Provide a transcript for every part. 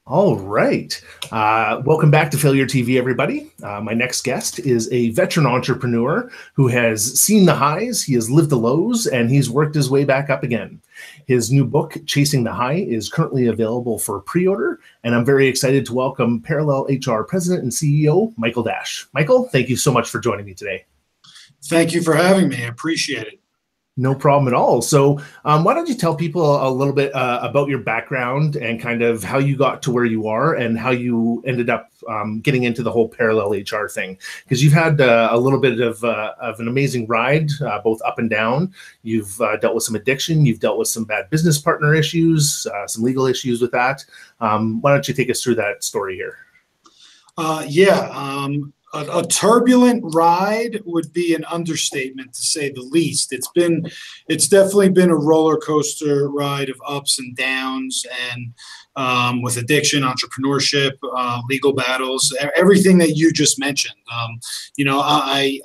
All right. Welcome back to Failure TV, everybody. My next guest is a veteran entrepreneur who has seen the highs, he has lived the lows, and he's worked his way back up again. His new book, Chasing the High, is currently available for pre-order, and I'm very excited to welcome Parallel HR President and CEO, Michael Dash. Michael, thank you so much for joining me today. Thank you for having me. I appreciate it. No problem at all. So why don't you tell people a little bit about your background and kind of how you got to where you are and how you ended up getting into the whole parallel HR thing? Because you've had a little bit of an amazing ride, both up and down. You've dealt with some addiction. You've dealt with some bad business partner issues, some legal issues with that. Why don't you take us through that story here? A turbulent ride would be an understatement, to say the least. It's definitely been a roller coaster ride of ups and downs, and with addiction, entrepreneurship, legal battles, everything that you just mentioned. I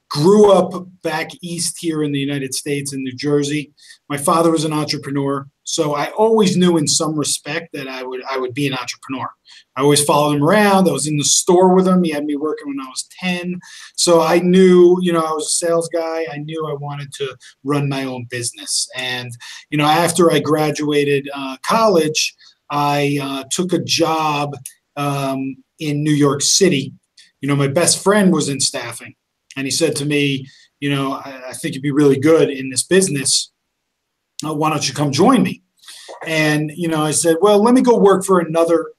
grew up back east here in the United States in New Jersey. My father was an entrepreneur, so I always knew in some respect that I would be an entrepreneur. I always followed him around. I was in the store with him. He had me working when I was 10. So I knew, I was a sales guy. I knew I wanted to run my own business. And, after I graduated college, I took a job in New York City. My best friend was in staffing. And he said to me, I think you'd be really good in this business. Why don't you come join me? And, I said, well, let me go work for another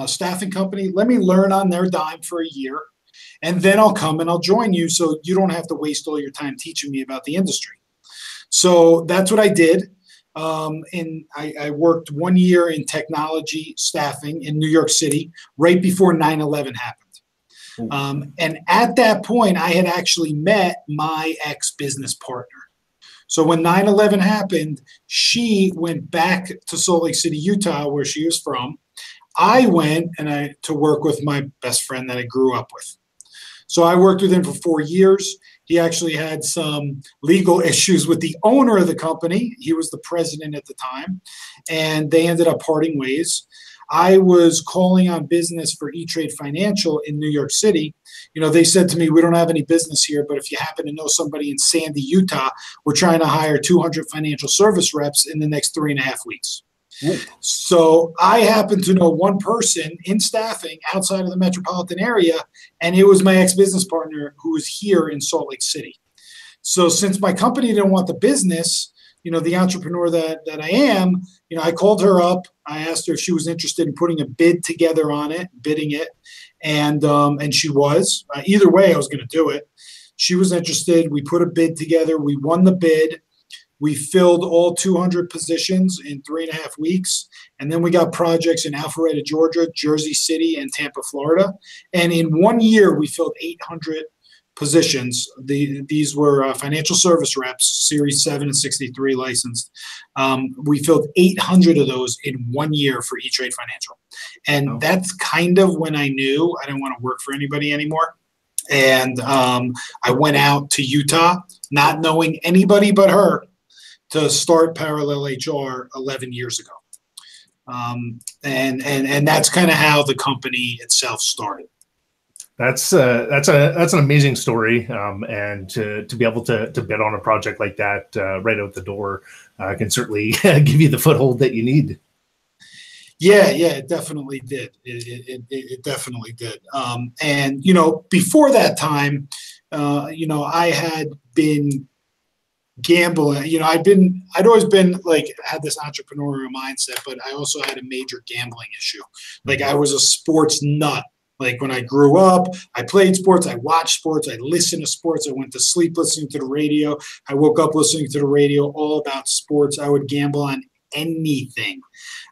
staffing company. Let me learn on their dime for a year, and then I'll come and I'll join you so you don't have to waste all your time teaching me about the industry. So that's what I did. And I worked 1 year in technology staffing in New York City right before 9/11 happened. And at that point, I had actually met my ex-business partner. So when 9/11 happened, she went back to Salt Lake City, Utah, where she was from. I went to work with my best friend that I grew up with. So I worked with him for 4 years. He actually had some legal issues with the owner of the company. He was the president at the time, and they ended up parting ways. I was calling on business for E-Trade Financial in New York City. They said to me, we don't have any business here, but if you happen to know somebody in Sandy, Utah, we're trying to hire 200 financial service reps in the next 3.5 weeks. So I happen to know one person in staffing outside of the metropolitan area, and it was my ex-business partner who was here in Salt Lake City. So since my company didn't want the business, the entrepreneur that I am, I called her up. I asked her if she was interested in putting a bid together on it, bidding it, and she was. Either way, I was going to do it. She was interested. We put a bid together. We won the bid. We filled all 200 positions in 3.5 weeks. And then we got projects in Alpharetta, Georgia, Jersey City, and Tampa, Florida. And in 1 year, we filled 800 positions. These were financial service reps, Series 7 and 63 licensed. We filled 800 of those in 1 year for E-Trade Financial. And that's kind of when I knew I didn't want to work for anybody anymore. And I went out to Utah, not knowing anybody but her, to start Parallel HR 11 years ago. And that's kind of how the company itself started. That's an amazing story, and to be able to bid on a project like that right out the door can certainly give you the foothold that you need. Yeah, it definitely did. It definitely did. And before that time, I had been gambling. I'd always been had this entrepreneurial mindset, but I also had a major gambling issue. I was a sports nut. When I grew up, I played sports, I watched sports, I listened to sports, I went to sleep listening to the radio, I woke up listening to the radio, all about sports. I would gamble on anything.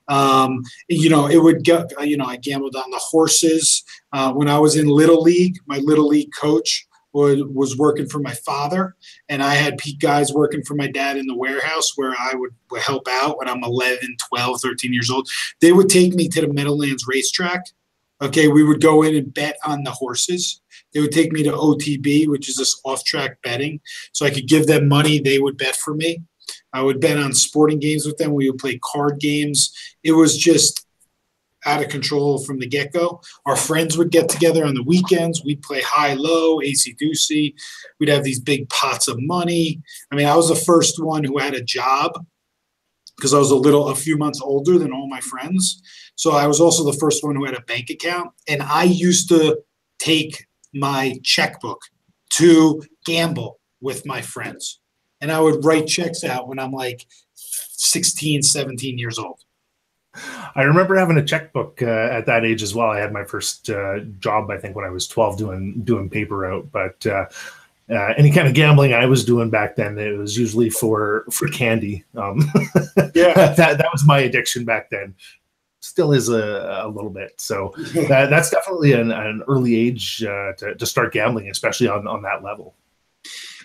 It would go, I gambled on the horses. When I was in Little League, my Little League coach was working for my father, and I had guys working for my dad in the warehouse where I would help out when I'm 11, 12, 13 years old. They would take me to the Meadowlands racetrack. Okay, we would go in and bet on the horses. They would take me to OTB, which is this off-track betting, so I could give them money. They would bet for me. I would bet on sporting games with them. We would play card games. It was just out of control from the get-go. Our friends would get together on the weekends. We'd play high-low, AC-deucey. We'd have these big pots of money. I mean, I was the first one who had a job because I was a few months older than all my friends. So I was also the first one who had a bank account. And I used to take my checkbook to gamble with my friends. And I would write checks out when I'm like 16, 17 years old. I remember having a checkbook at that age as well. I had my first job, I think, when I was 12 doing paper route. But any kind of gambling I was doing back then, it was usually for candy. Yeah, that was my addiction back then. Still is a little bit. So that's definitely an early age to start gambling, especially on that level.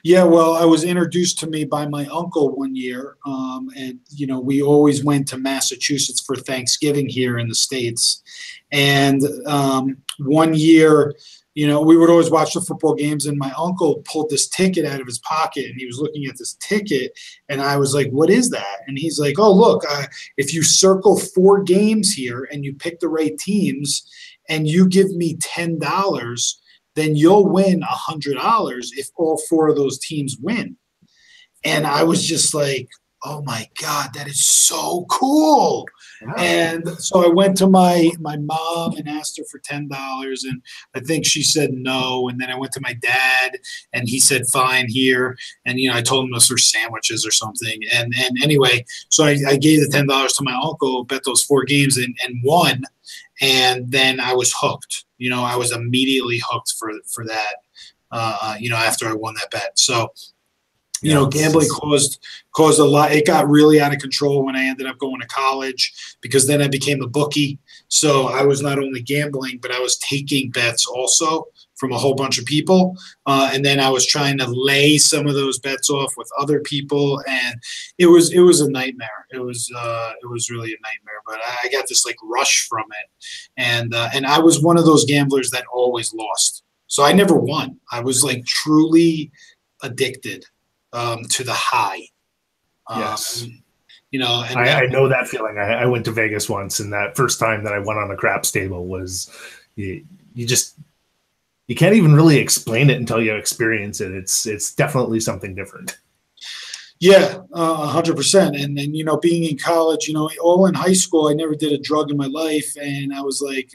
Yeah, well, I was introduced to me by my uncle one year, and we always went to Massachusetts for Thanksgiving here in the States. And one year, we would always watch the football games, and my uncle pulled this ticket out of his pocket, and he was looking at this ticket, and I was like, "What is that?" And he's like, "Oh, look, if you circle 4 games here and you pick the right teams, and you give me $10." Then you'll win $100 if all 4 of those teams win. And I was just like, oh my God, that is so cool. Wow. And so I went to my mom and asked her for $10, and I think she said no. And then I went to my dad, and he said, fine, here. And, I told him those were sandwiches or something. And anyway, so I gave the $10 to my uncle, bet those 4 games and won. And then I was hooked. I was immediately hooked for that, after I won that bet. So, gambling caused a lot. It got really out of control when I ended up going to college, because then I became a bookie. So I was not only gambling, but I was taking bets also from a whole bunch of people. And then I was trying to lay some of those bets off with other people. And it was a nightmare. It was really a nightmare, but I got this like rush from it. And I was one of those gamblers that always lost. So I never won. I was like truly addicted to the high. Yes. And I know that feeling. I went to Vegas once, and that first time that I went on a craps table was, you can't even really explain it until you experience it. It's definitely something different. Yeah, 100%. And then, being in college, all in high school, I never did a drug in my life. And I was like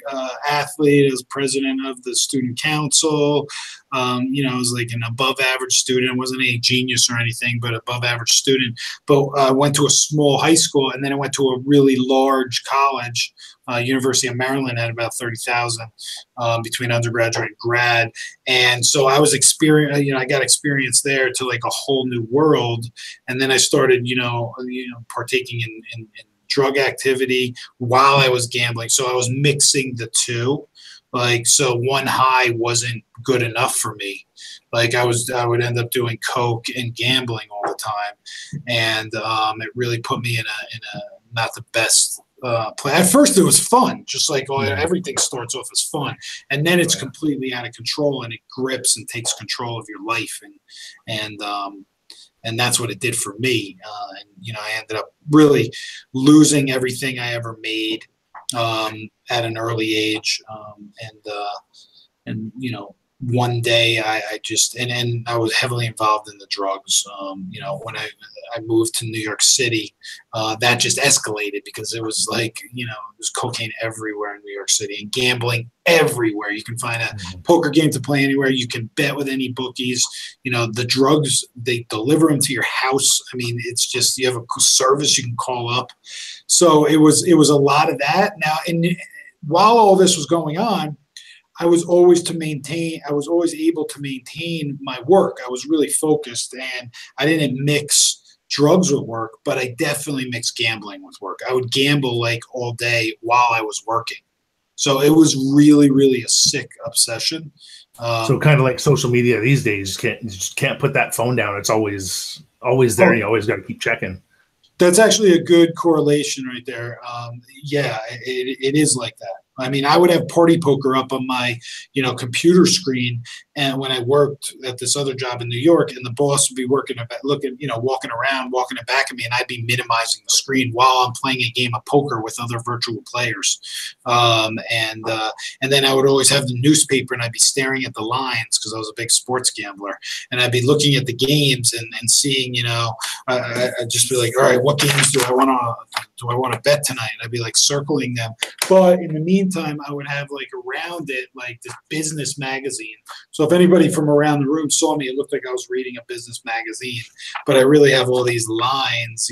athlete. I was president of the student council. I was like an above average student. I wasn't a genius or anything, but above average student. But I went to a small high school, and then I went to a really large college. University of Maryland had about 30,000 between undergraduate and grad. And so I was I got experience there to like a whole new world. And then I started, partaking in drug activity while I was gambling. So I was mixing the two. Like, so one high wasn't good enough for me. Like I would end up doing coke and gambling all the time. And it really put me in a not the best play. At first it was fun, just like everything starts off as fun, and then it's completely out of control, and it grips and takes control of your life, and that's what it did for me. And I ended up really losing everything I ever made at an early age, and one day I just and I was heavily involved in the drugs. When I moved to New York City, that just escalated, because it was like, there's cocaine everywhere in New York City, and gambling everywhere. You can find a poker game to play anywhere. You can bet with any bookies. The drugs, they deliver them to your house. I mean, it's just, you have a service you can call up. So it was a lot of that. Now, and while all this was going on, I was always able to maintain my work. I was really focused, and I didn't mix drugs with work, but I definitely mixed gambling with work. I would gamble like all day while I was working. So it was really, really a sick obsession. So kind of like social media these days, you just can't put that phone down. It's always there. You always got to keep checking. That's actually a good correlation right there. Yeah, it is like that. I mean, I would have party poker up on my, computer screen, and when I worked at this other job in New York, and the boss would be walking around, walking it back at me, and I'd be minimizing the screen while I'm playing a game of poker with other virtual players. And then I would always have the newspaper, and I'd be staring at the lines because I was a big sports gambler, and I'd be looking at the games and seeing, I'd just be like, all right, what games do I want to bet tonight? And I'd be like circling them. But in the meantime, I would have like around it like this business magazine. So if anybody from around the room saw me, it looked like I was reading a business magazine. But I really have all these lines,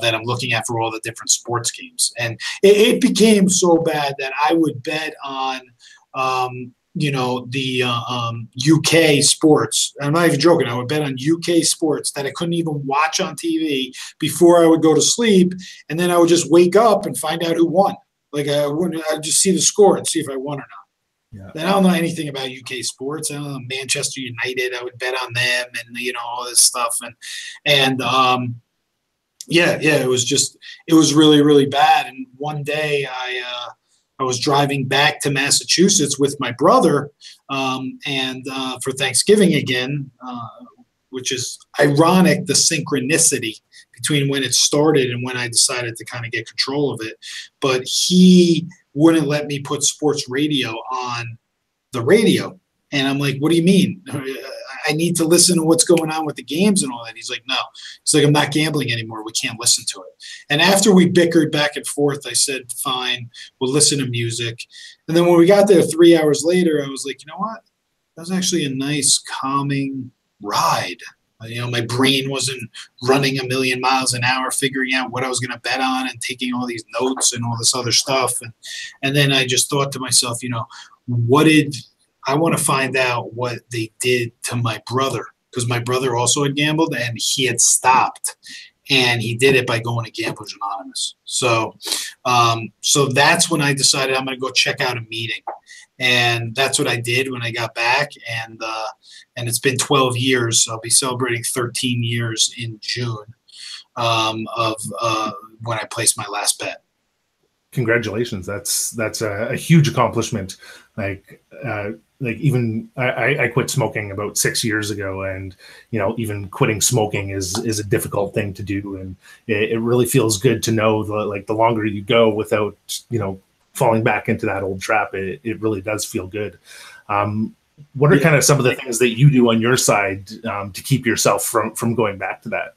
that I'm looking at for all the different sports games. And it became so bad that I would bet on, the UK sports. I'm not even joking. I would bet on UK sports that I couldn't even watch on TV before I would go to sleep. And then I would just wake up and find out who won. Like I'd just see the score and see if I won or not. Yeah. And I don't know anything about UK sports. I don't know Manchester United. I would bet on them and, all this stuff. And it was really, really bad. And one day I was driving back to Massachusetts with my brother for Thanksgiving again, which is ironic, the synchronicity between when it started and when I decided to kind of get control of it. But he wouldn't let me put sports radio on the radio. And I'm like, what do you mean? I need to listen to what's going on with the games and all that. He's like, no. He's like, I'm not gambling anymore. We can't listen to it. And after we bickered back and forth, I said, fine, we'll listen to music. And then when we got there 3 hours later, I was like, you know what? That was actually a nice, calming ride. My brain wasn't running a million miles an hour, figuring out what I was going to bet on and taking all these notes and all this other stuff. And then I just thought to myself, I want to find out what they did to my brother, because my brother also had gambled and he had stopped, and he did it by going to Gamblers Anonymous. So that's when I decided I'm going to go check out a meeting. And that's what I did when I got back. And it's been 12 years. I'll be celebrating 13 years in June of when I placed my last bet. Congratulations. That's a huge accomplishment. Even I quit smoking about 6 years ago, and even quitting smoking is a difficult thing to do, and it really feels good to know the longer you go without falling back into that old trap, it really does feel good. What are kind of some of the things that you do on your side to keep yourself from going back to that?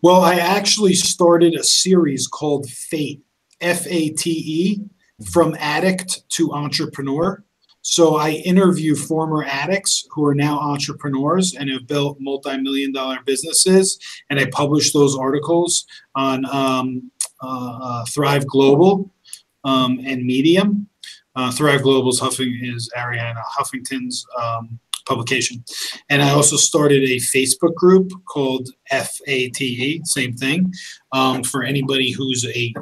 Well, I actually started a series called FATE, FATE, From Addict to Entrepreneur. So I interview former addicts who are now entrepreneurs and have built multi-million-dollar businesses, and I publish those articles on Thrive Global and Medium. Thrive Global is Ariana Huffington's publication. And I also started a Facebook group called FATE, same thing, for anybody who's a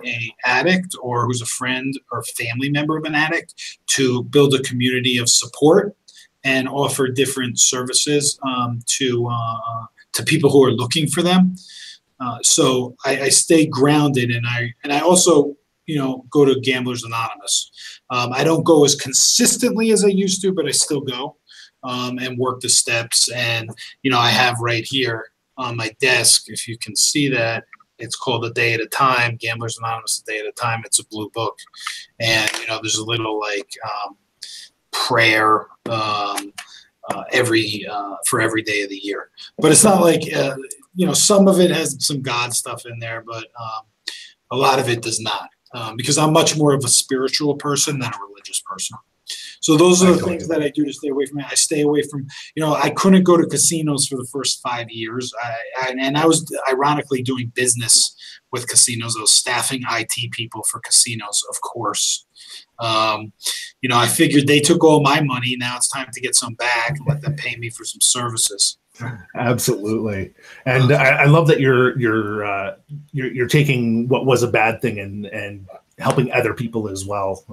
addict or who's a friend or family member of an addict, to build a community of support and offer different services to people who are looking for them. So I stay grounded, and I also go to Gamblers Anonymous. I don't go as consistently as I used to, but I still go. And work the steps. And, I have right here on my desk, if you can see that, it's called A Day at a Time, Gamblers Anonymous, A Day at a Time. It's a blue book. And, there's a little prayer for every day of the year. But it's not like, some of it has some God stuff in there, but a lot of it does not, because I'm much more of a spiritual person than a religious person. So those are the things that I do to stay away from it. I stay away from, I couldn't go to casinos for the first 5 years. I was ironically doing business with casinos. I was staffing IT people for casinos, of course. I figured they took all my money. Now it's time to get some back and let them pay me for some services. Absolutely. And I love that you're taking what was a bad thing and helping other people as well.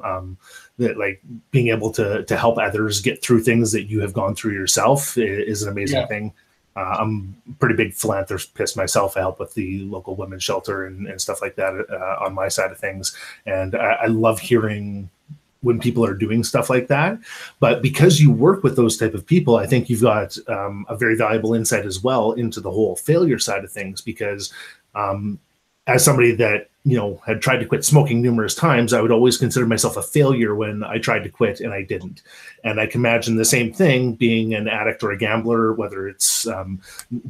That being able to help others get through things that you have gone through yourself is an amazing thing. I'm a pretty big philanthropist myself. I help with the local women's shelter and stuff like that on my side of things. And I love hearing when people are doing stuff like that. But because you work with those type of people, I think you've got a very valuable insight as well into the whole failure side of things, because as somebody that, you know, had tried to quit smoking numerous times, I would always consider myself a failure when I tried to quit and I didn't. And I can imagine the same thing being an addict or a gambler, whether it's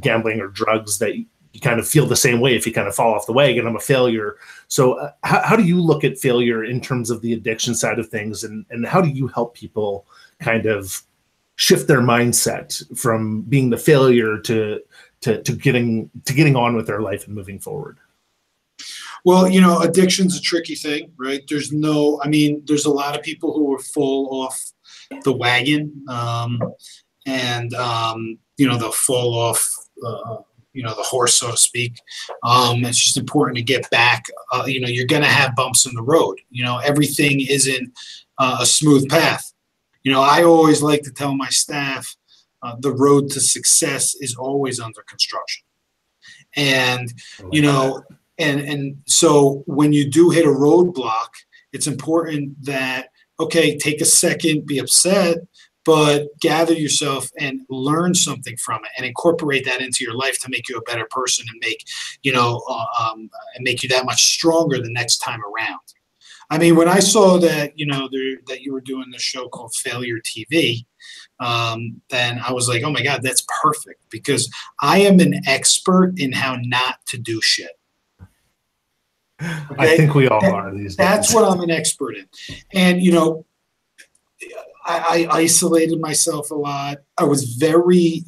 gambling or drugs, that you kind of feel the same way. If you kind of fall off the wagon, I'm a failure. So how do you look at failure in terms of the addiction side of things? And how do you help people kind of shift their mindset from being the failure to getting on with their life and moving forward? Well, you know, addiction's a tricky thing, right? There's a lot of people who will fall off the wagon, you know, they'll fall off, you know, the horse, so to speak. It's just important to get back. You know, you're going to have bumps in the road. You know, everything isn't a smooth path. You know, I always like to tell my staff, the road to success is always under construction. And, you know, and so when you do hit a roadblock, it's important that, okay, take a second, be upset, but gather yourself and learn something from it and incorporate that into your life to make you a better person and make, you know, and make you that much stronger the next time around. I mean, when I saw that, you know, that you were doing this show called FailureTV, then I was like, oh my God, that's perfect, because I am an expert in how not to do shit. Okay? I think we all are these days. That's what I'm an expert in. And, you know, I isolated myself a lot. I was very,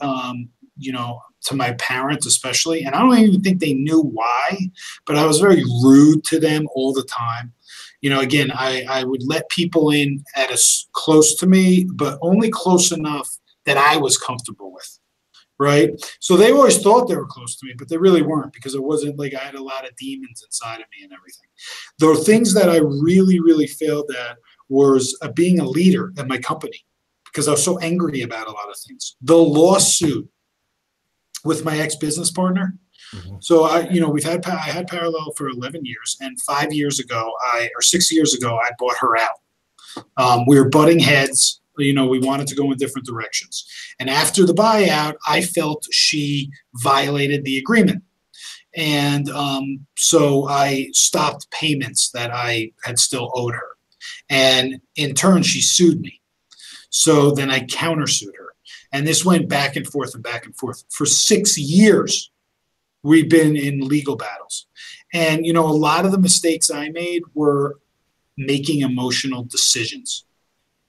you know, to my parents especially, and I don't even think they knew why, but I was very rude to them all the time. You know, again, I would let people in at close to me, but only close enough that I was comfortable with. Right. So they always thought they were close to me, but they really weren't, because it wasn't like I had a lot of demons inside of me and everything. The things that I really, really failed at was being a leader at my company, because I was so angry about a lot of things. The lawsuit with my ex-business partner. Mm-hmm. So I had Parallel for 11 years, and 6 years ago, I bought her out. We were butting heads. You know, we wanted to go in different directions. And after the buyout, I felt she violated the agreement. And so I stopped payments that I had still owed her. And in turn, she sued me. So then I countersued her. And this went back and forth and back and forth. For 6 years, we've been in legal battles. And, you know, a lot of the mistakes I made were making emotional decisions.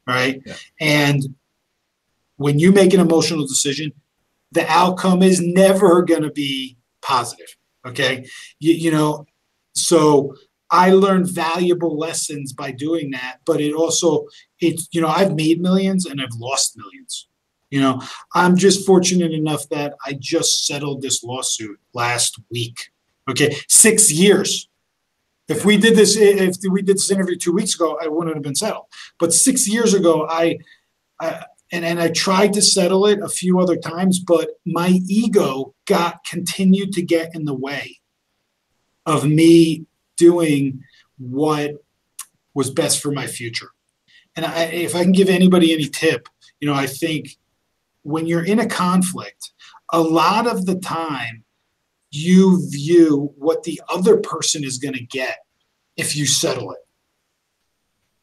Right. Yeah. And when you make an emotional decision, the outcome is never going to be positive. Okay. You know, so I learned valuable lessons by doing that. But it's, you know, I've made millions and I've lost millions. You know, I'm just fortunate enough that I just settled this lawsuit last week. Okay. 6 years. If we did this interview 2 weeks ago, I wouldn't have been settled. But 6 years ago, I tried to settle it a few other times, but my ego continued to get in the way of me doing what was best for my future. And if I can give anybody any tip, you know, I think when you're in a conflict, a lot of the time, you view what the other person is going to get if you settle it.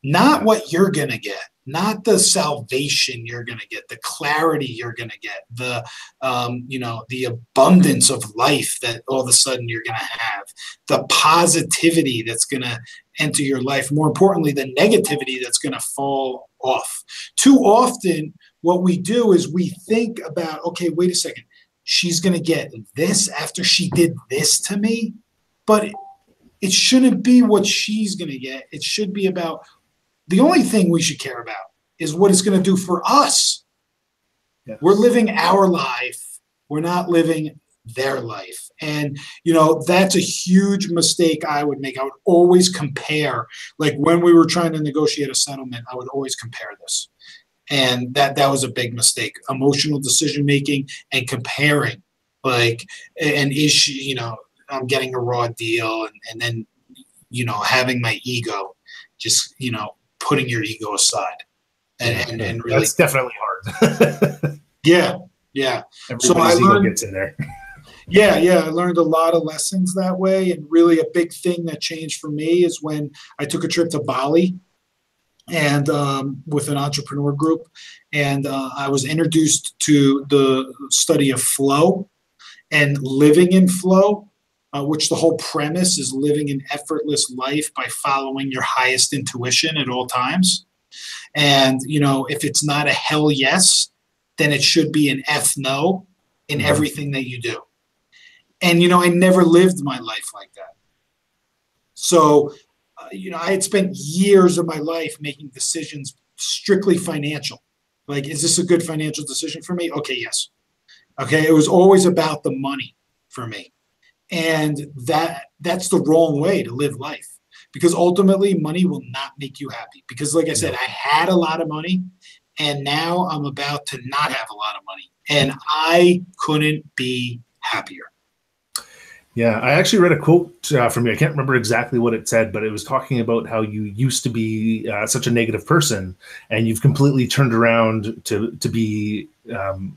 Not what you're going to get, not the salvation you're going to get, the clarity you're going to get, the, you know, the abundance of life that all of a sudden you're going to have, the positivity that's going to enter your life. More importantly, the negativity that's going to fall off. Too often, what we do is we think about, okay, wait a second. She's going to get this after she did this to me, but it shouldn't be what she's going to get. It should be about, the only thing we should care about is what it's going to do for us. Yes. We're living our life. We're not living their life. And, you know, that's a huge mistake I would make. I would always compare, like when we were trying to negotiate a settlement, I would always compare this. And that was a big mistake. Emotional decision making and comparing, like an issue, I'm getting a raw deal, and then, having my ego, just, putting your ego aside and really. That's definitely hard. Yeah. Yeah. So Everybody's ego gets in there. Yeah, I learned a lot of lessons that way. And really a big thing that changed for me is when I took a trip to Bali and with an entrepreneur group. And I was introduced to the study of flow and living in flow, which the whole premise is living an effortless life by following your highest intuition at all times. And, if it's not a hell yes, then it should be an F no in everything that you do. And, I never lived my life like that. So, I had spent years of my life making decisions strictly financial. Like, is this a good financial decision for me? Okay, yes. Okay, it was always about the money for me. And that's the wrong way to live life, because ultimately money will not make you happy. Because like I said, I had a lot of money and now I'm about to not have a lot of money, and I couldn't be happier. Yeah, I actually read a quote from you. I can't remember exactly what it said, but it was talking about how you used to be such a negative person, and you've completely turned around to be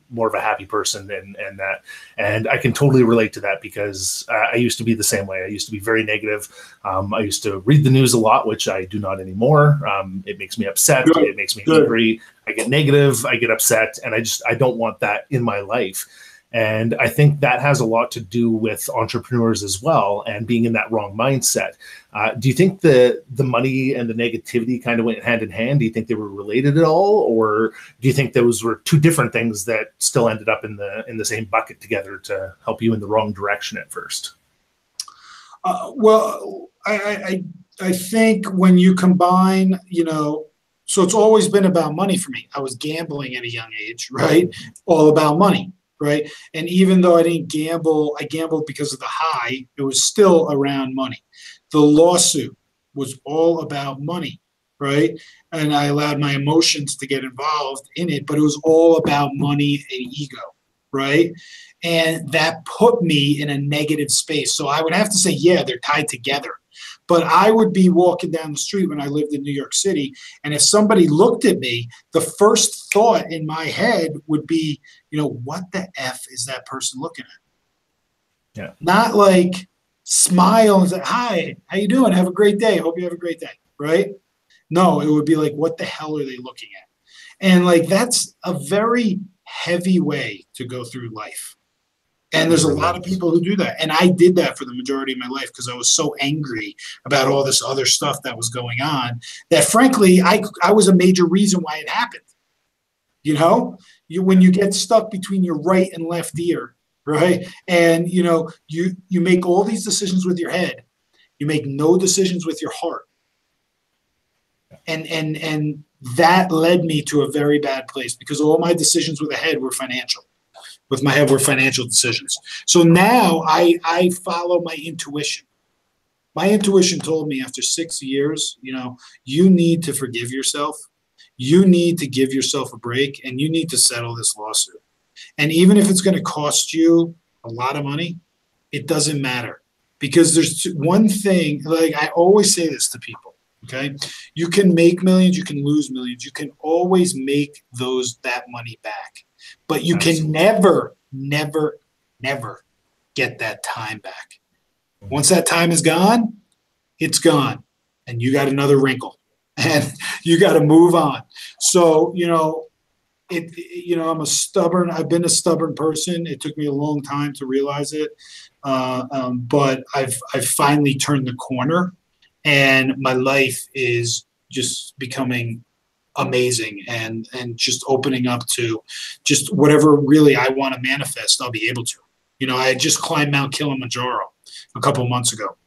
more of a happy person, and that. And I can totally relate to that, because I used to be the same way. I used to be very negative. I used to read the news a lot, which I do not anymore. It makes me upset. Good. It makes me angry. I get negative. I get upset, and I don't want that in my life. And I think that has a lot to do with entrepreneurs as well, and being in that wrong mindset. Do you think the money and the negativity kind of went hand in hand? Do you think they were related at all? Or do you think those were two different things that still ended up in the same bucket together to help you in the wrong direction at first? Well, I think when you combine, so it's always been about money for me. I was gambling at a young age, right? All about money. Right. And even though I didn't gamble, I gambled because of the high. It was still around money. The lawsuit was all about money. Right. And I allowed my emotions to get involved in it, but it was all about money and ego. Right. And that put me in a negative space. So I would have to say, yeah, they're tied together. But I would be walking down the street when I lived in New York City, and if somebody looked at me, the first thought in my head would be, what the F is that person looking at? Yeah. Not like smile and say, hi, how you doing? Have a great day. Hope you have a great day. Right? No, it would be like, what the hell are they looking at? And like, that's a very heavy way to go through life. And there's a lot of people who do that. And I did that for the majority of my life because I was so angry about all this other stuff that was going on that, frankly, I was a major reason why it happened. When you get stuck between your right and left ear, right? And, you make all these decisions with your head. You make no decisions with your heart. And that led me to a very bad place, because all my decisions with the head were financial. With my head were financial decisions. So now I follow my intuition. My intuition told me after 6 years, you need to forgive yourself. You need to give yourself a break, and you need to settle this lawsuit. And even if it's going to cost you a lot of money, it doesn't matter, because there's one thing, like I always say this to people. Okay. You can make millions, you can lose millions. You can always make that money back. But you can never, never, never get that time back. Once that time is gone, it's gone. And you got another wrinkle. And you got to move on. So, I've been a stubborn person. It took me a long time to realize it. But I've finally turned the corner. And my life is just becoming amazing and just opening up to just whatever really I want to manifest, I'll be able to. I just climbed Mount Kilimanjaro a couple of months ago.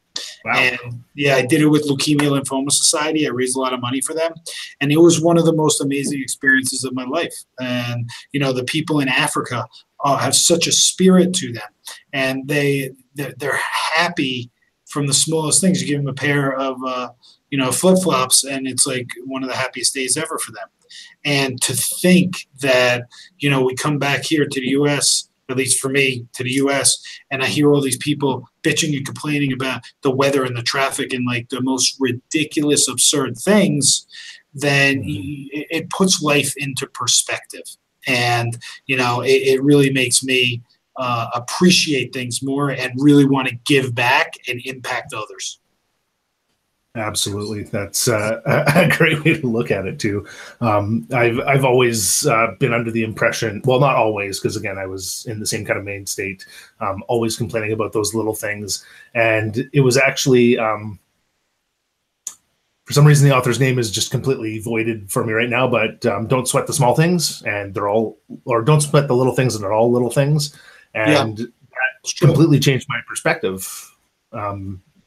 Wow. And yeah, I did it with Leukemia Lymphoma Society. I raised a lot of money for them. And it was one of the most amazing experiences of my life. And, the people in Africa have such a spirit to them. And they're happy from the smallest things. You give them a pair of, flip-flops, and it's like one of the happiest days ever for them. And to think that, we come back here to the US, at least for me, to the US, and I hear all these people bitching and complaining about the weather and the traffic and like the most ridiculous, absurd things, then it puts life into perspective. And, it really makes me appreciate things more and really want to give back and impact others. Absolutely. That's a great way to look at it too. I've always been under the impression, well, not always, because again, I was in the same kind of Maine state, always complaining about those little things. And it was actually, for some reason, the author's name is just completely voided for me right now, but don't sweat the small things and don't sweat the little things and they're all little things. And that completely changed my perspective.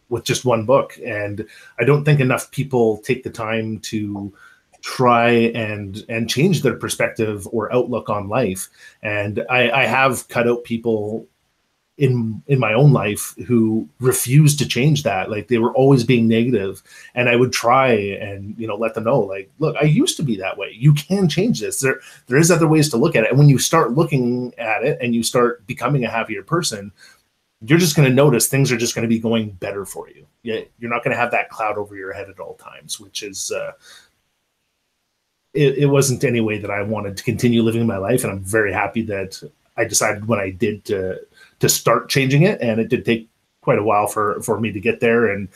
With just one book. And I don't think enough people take the time to try and change their perspective or outlook on life. And I have cut out people in my own life who refused to change that. Like they were always being negative, and I would try and, let them know, like, look, I used to be that way. You can change this. There is other ways to look at it. And when you start looking at it and you start becoming a happier person, you're just going to notice things are just going to be going better for you. You're not going to have that cloud over your head at all times, which is, it wasn't any way that I wanted to continue living my life. And I'm very happy that I decided when I did to start changing it. And it did take quite a while for me to get there. And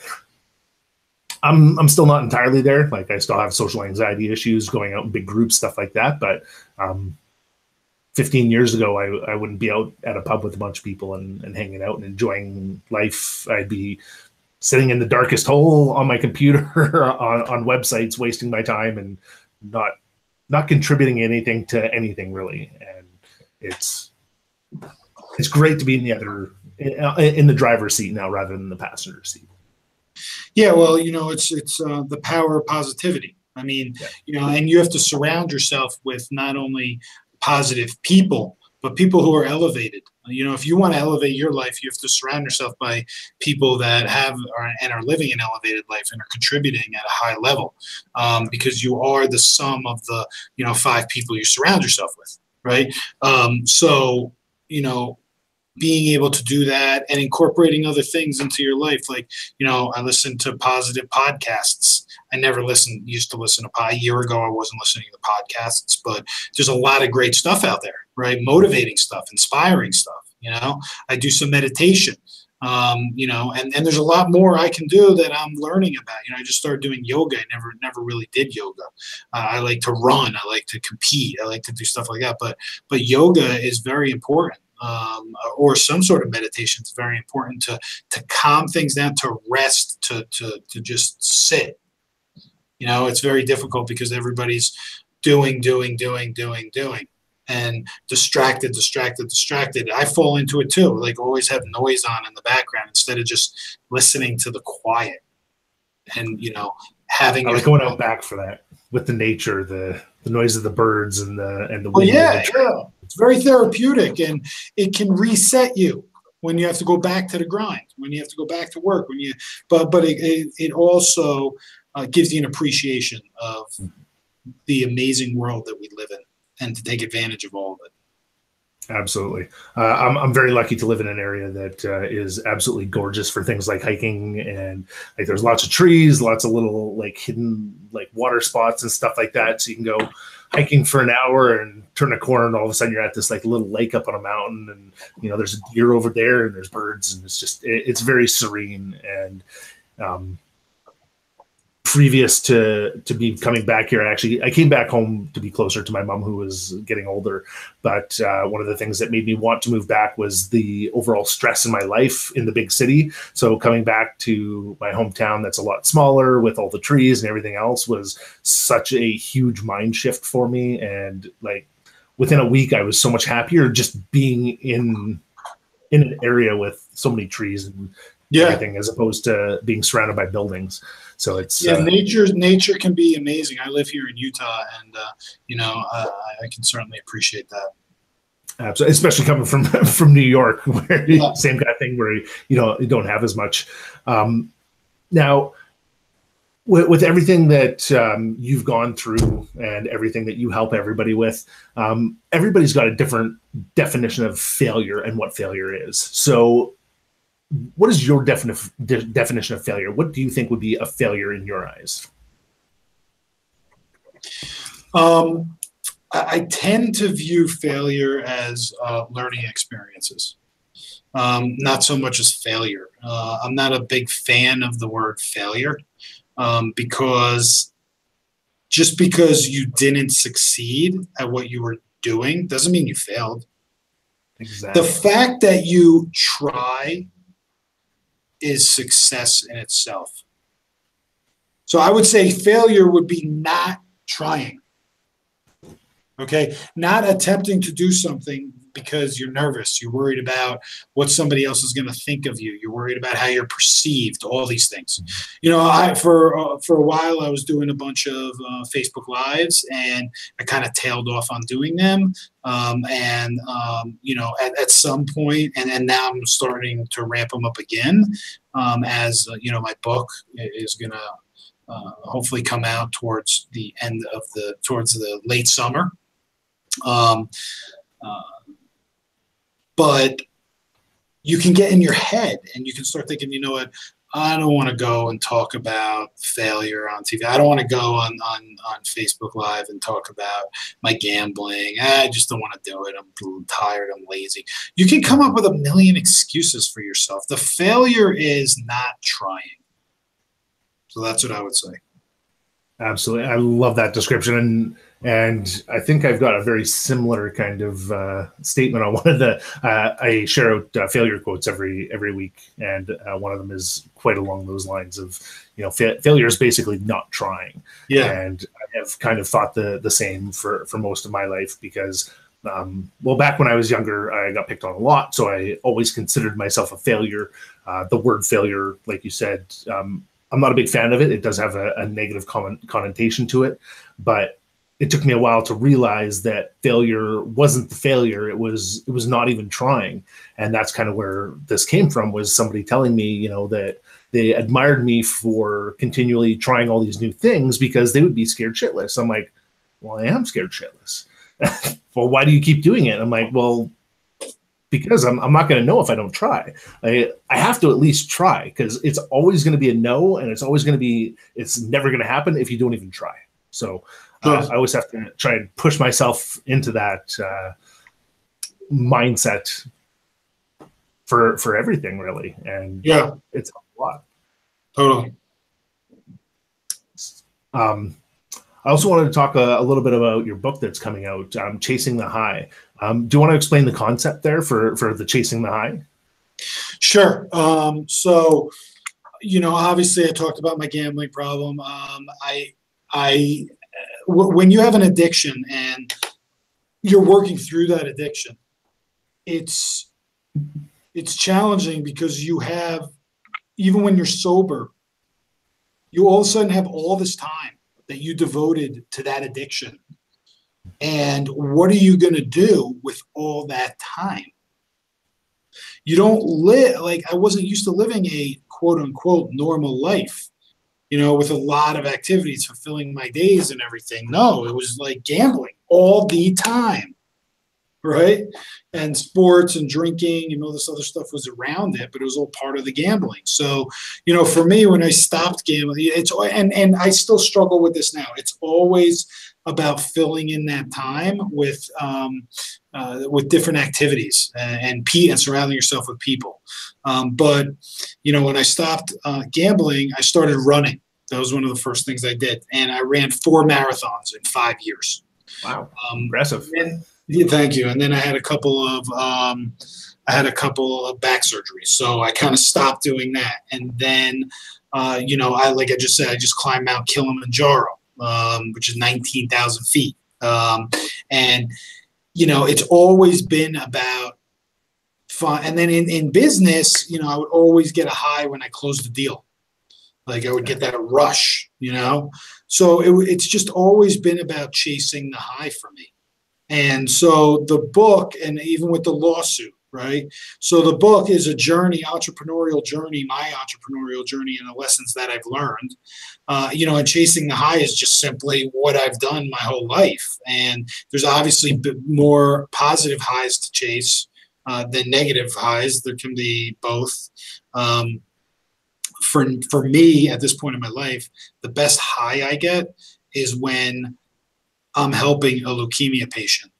I'm still not entirely there. Like I still have social anxiety issues, going out in big groups, stuff like that. But, 15 years ago, I wouldn't be out at a pub with a bunch of people and hanging out and enjoying life. I'd be sitting in the darkest hole on my computer on websites, wasting my time and not contributing anything to anything really. And it's great to be in the driver's seat now rather than the passenger seat. Yeah, well, it's the power of positivity. I mean, and you have to surround yourself with not only positive people, but people who are elevated. If you want to elevate your life, you have to surround yourself by people that are living an elevated life and are contributing at a high level, because you are the sum of the 5 people you surround yourself with, right? So being able to do that and incorporating other things into your life, like I listen to positive podcasts. I never used to listen to a year ago. I wasn't listening to podcasts, but there's a lot of great stuff out there, right? Motivating stuff, inspiring stuff. I do some meditation, and there's a lot more I can do that I'm learning about. I just started doing yoga. I never really did yoga. I like to run. I like to compete. I like to do stuff like that. But yoga is very important. Or some sort of meditation is very important to calm things down, to rest, to just sit. It's very difficult because everybody's doing, and distracted. I fall into it too. Like always have noise on in the background instead of just listening to the quiet and, having. I like going out back for that with the nature, the noise of the birds and the wind. Well, yeah. It's very therapeutic, and it can reset you when you have to go back to the grind, when you have to go back to work, but it also gives you an appreciation of the amazing world that we live in and to take advantage of all of it. Absolutely. I'm very lucky to live in an area that is absolutely gorgeous for things like hiking, and like there's lots of trees, lots of little like hidden like water spots and stuff like that. So you can go hiking for an hour and turn a corner and all of a sudden you're at this like little lake up on a mountain, and there's a deer over there and there's birds, and it's very serene. And previous to be coming back here, I came back home to be closer to my mom, who was getting older. But one of the things that made me want to move back was the overall stress in my life in the big city. So coming back to my hometown that's a lot smaller with all the trees and everything else was such a huge mind shift for me. And like within a week, I was so much happier just being in an area with so many trees and everything, as opposed to being surrounded by buildings. So it's nature can be amazing. I live here in Utah, and I can certainly appreciate that. Absolutely, especially coming from New York, where same kind of thing, where you don't have as much. Now, with everything that you've gone through and everything that you help everybody with, everybody's got a different definition of failure and what failure is. So what is your definition of failure? What do you think would be a failure in your eyes? I tend to view failure as learning experiences, not so much as failure. I'm not a big fan of the word failure, because just because you didn't succeed at what you were doing doesn't mean you failed. Exactly. The fact that you try is success in itself. So I would say failure would be not trying. Okay, not attempting to do something because you're nervous, you're worried about what somebody else is going to think of you, you're worried about how you're perceived, all these things. You know, for a while I was doing a bunch of Facebook Lives, and I kind of tailed off on doing them. You know, at some point, and now I'm starting to ramp them up again, as you know, my book is going to hopefully come out towards the end of towards the late summer. But you can get in your head and you can start thinking, you know what, I don't want to go and talk about failure on TV. I don't want to go on Facebook Live and talk about my gambling. I just don't want to do it. I'm tired. I'm lazy. You can come up with a million excuses for yourself. The failure is not trying. So that's what I would say. Absolutely. I love that description. And I think I've got a very similar kind of statement on one of the, I share out failure quotes every week. And one of them is quite along those lines of, you know, failure is basically not trying. Yeah. And I have kind of thought the same for most of my life because, well, back when I was younger, I got picked on a lot. So I always considered myself a failure. The word failure, like you said, I'm not a big fan of it. It does have a negative connotation to it, but it took me a while to realize that failure wasn't the failure. It was not even trying. And that's kind of where this came from, was somebody telling me, you know, that they admired me for continually trying all these new things because they would be scared shitless. I'm like, well, I am scared shitless. Well, why do you keep doing it? I'm like, well, because I'm not going to know if I don't try. I have to at least try, because it's always going to be a no, and it's never going to happen if you don't even try. So I always have to try and push myself into that mindset for everything, really. And yeah, it's a lot. Totally. I also wanted to talk a little bit about your book that's coming out, Chasing the High. Do you want to explain the concept there for the Chasing the High? Sure. So, you know, obviously I talked about my gambling problem. When you have an addiction and you're working through that addiction, it's challenging because you have, even when you're sober, you all of a sudden have all this time that you devoted to that addiction. And what are you going to do with all that time? You don't live, like, I wasn't used to living a quote unquote normal life, you know, with a lot of activities, fulfilling my days and everything. No, it was like gambling all the time, right? And sports and drinking and all this other stuff was around it, but it was all part of the gambling. So, you know, for me, when I stopped gambling, and I still struggle with this now. It's always about filling in that time with different activities and surrounding yourself with people. But, you know, when I stopped gambling, I started running. That was one of the first things I did. And I ran 4 marathons in 5 years. Wow. Impressive. Yeah, thank you. And then I had a couple of back surgeries, so I kind of stopped doing that. And then, you know, like I just said, I just climbed Mount Kilimanjaro, which is 19,000 feet. And you know, it's always been about fun. And then in business, you know, I would always get a high when I closed the deal. Like I would get that rush, you know. So it's just always been about chasing the high for me. And so the book, and even with the lawsuit, right? So the book is a journey, entrepreneurial journey, my entrepreneurial journey, and the lessons that I've learned. And chasing the high is just simply what I've done my whole life. And there's obviously more positive highs to chase than negative highs. There can be both. For me, at this point in my life, the best high I get is when I'm helping a leukemia patient.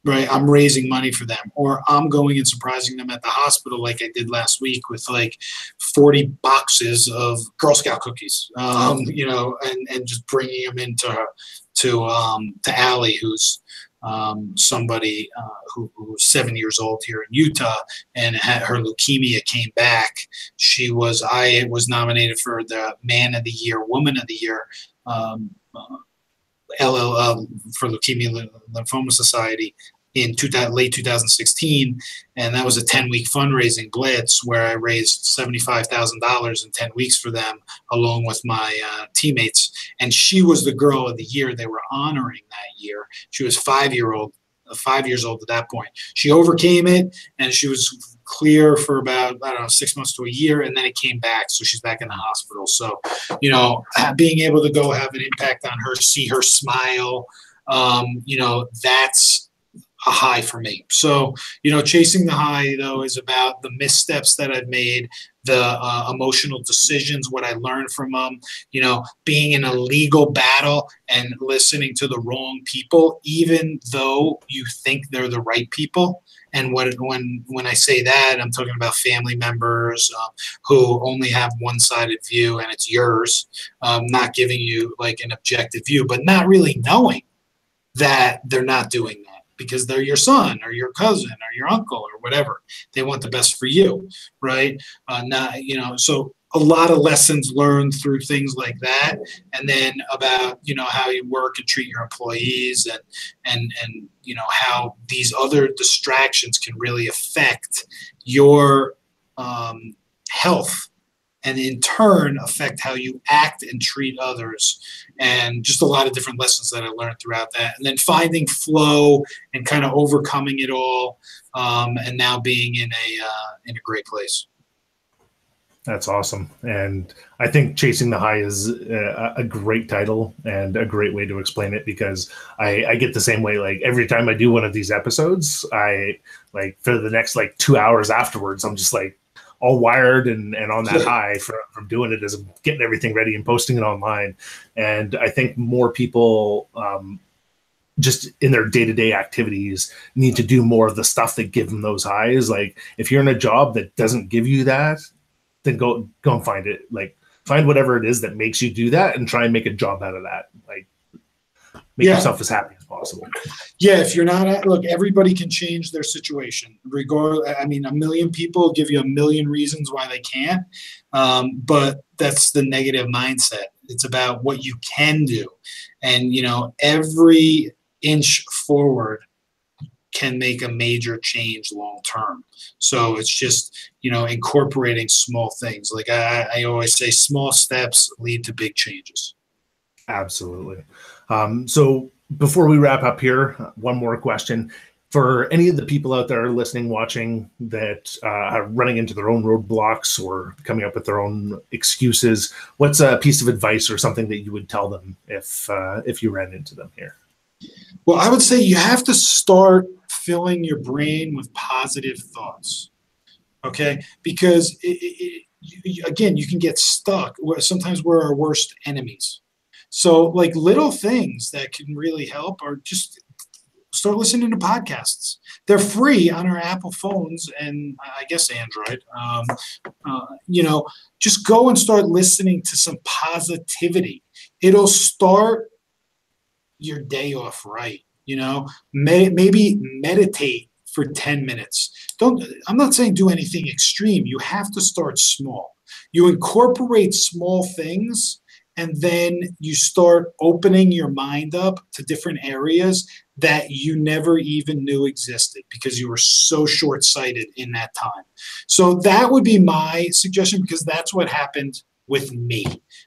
Right, I'm raising money for them, or I'm going and surprising them at the hospital, like I did last week with like 40 boxes of Girl Scout cookies, and just bringing them into to Allie, who's somebody who was 7 years old here in Utah, and her leukemia came back. I was nominated for the Man of the Year, Woman of the Year. For Leukemia Lymphoma Society in late 2016, and that was a 10-week fundraising blitz where I raised $75,000 in 10 weeks for them, along with my teammates. And she was the Girl of the Year they were honoring that year. She was 5 years old at that point. She overcame it, and she was clear for about, 6 months to a year, and then it came back. So she's back in the hospital. So, being able to go have an impact on her, see her smile, that's a high for me. So, chasing the high, though, is about the missteps that I've made, the emotional decisions, what I learned from them, being in a legal battle and listening to the wrong people, even though you think they're the right people. And when I say that, I'm talking about family members who only have one-sided view, and it's yours, not giving you like an objective view, but not really knowing that they're not doing that because they're your son or your cousin or your uncle or whatever. They want the best for you, right? So a lot of lessons learned through things like that, and then about how you work and treat your employees, and how these other distractions can really affect your health, and in turn affect how you act and treat others, and just a lot of different lessons that I learned throughout that, and then finding flow and kind of overcoming it all, and now being in a great place. That's awesome. And I think Chasing the High is a great title and a great way to explain it, because I get the same way. Like every time I do one of these episodes, I like for the next 2 hours afterwards, I'm just like all wired and on that high from doing it as I'm getting everything ready and posting it online. And I think more people just in their day-to-day activities need to do more of the stuff that give them those highs. Like if you're in a job that doesn't give you that, then go and find it. Like find whatever it is that makes you do that and try and make a job out of that. Like make yourself as happy as possible. Yeah. If you're not look, everybody can change their situation. A million people give you a million reasons why they can't. But that's the negative mindset. It's about what you can do. And, every inch forward can make a major change long term. So it's just, incorporating small things. Like I always say, small steps lead to big changes. Absolutely. So before we wrap up here, one more question. For any of the people out there listening, watching that are running into their own roadblocks or coming up with their own excuses, what's a piece of advice or something that you would tell them if you ran into them here? Well, I would say you have to start filling your brain with positive thoughts, okay? Because, again, you can get stuck. Sometimes we're our worst enemies. So, like, little things that can really help are just start listening to podcasts. They're free on our Apple phones and I guess Android. Just go and start listening to some positivity. It'll start your day off right. Maybe meditate for 10 minutes. I'm not saying do anything extreme. You have to start small. You incorporate small things, and then you start opening your mind up to different areas that you never even knew existed because you were so short-sighted in that time. So that would be my suggestion, because that's what happened with me.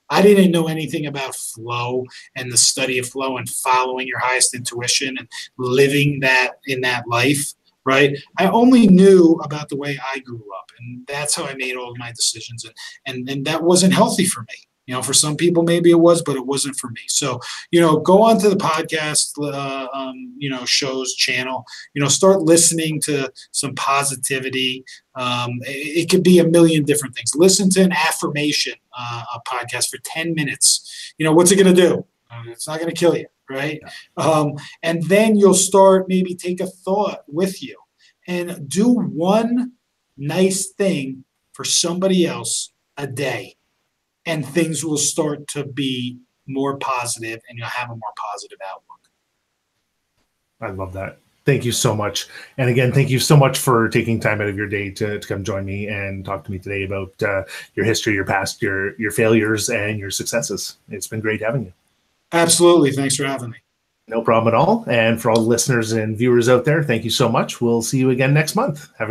I didn't know anything about flow and the study of flow and following your highest intuition and living that in that life right? I only knew about the way I grew up, and that's how I made all of my decisions. And that wasn't healthy for me. You know, for some people maybe it was, but it wasn't for me. So, you know, go on to the podcast, you know, shows channel. You know, start listening to some positivity. It could be a million different things. Listen to an affirmation a podcast for 10 minutes. You know, what's it going to do? It's not going to kill you, right? And then you'll start, maybe take a thought with you and do one nice thing for somebody else a day, and things will start to be more positive, and you'll have a more positive outlook. I love that. Thank you so much. And again, thank you so much for taking time out of your day to come join me and talk to me today about your history, your past, your failures, and your successes. It's been great having you. Absolutely. Thanks for having me. No problem at all. And for all the listeners and viewers out there, thank you so much. We'll see you again next month. Have a